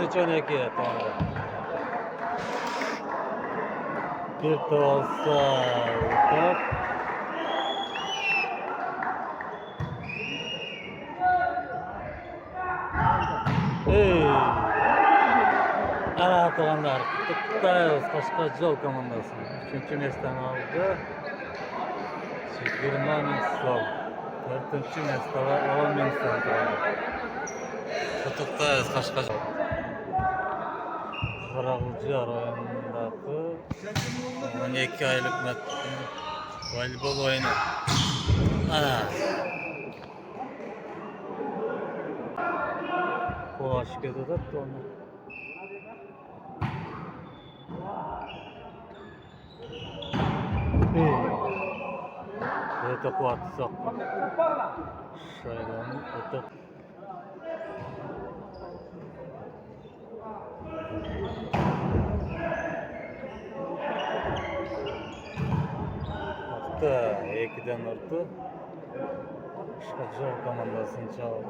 13-12 tamam. Bir de olsa top. Ana tuğanlar. Kutlayız Kaşkajol komandasını. 3. mesden aldı. 20 min sol. 4. mesde var 10 min sol. Kutlayız Kaşkajol. Kırağılcılar oyundaki 12 aylık voleybol oyunu. Ana. Kulaş gidiyor da onu. Это квад сокка. Шайдан это. Hatta 2'den orta. Kaşkajol komandasını çaldı.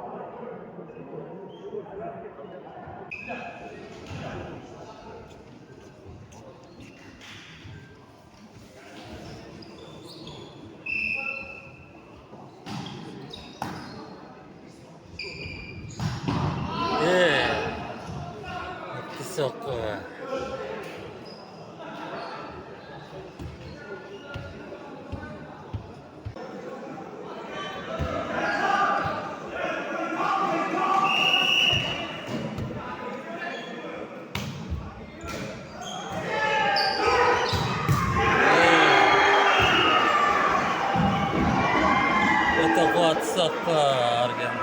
Sokka. Это квад сокка Argen.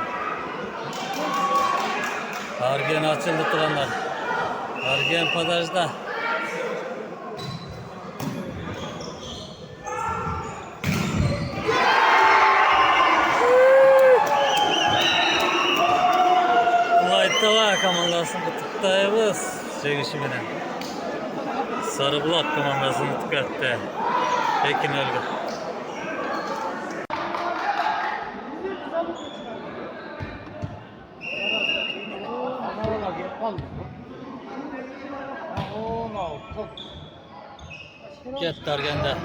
Argen açıldı turanlar. Argen padajda. Laytava komandasını tuttayız. Çekişi bilen. Sarıbulak komandasını tüketti. Ekin Ölgü. Get Argen'de.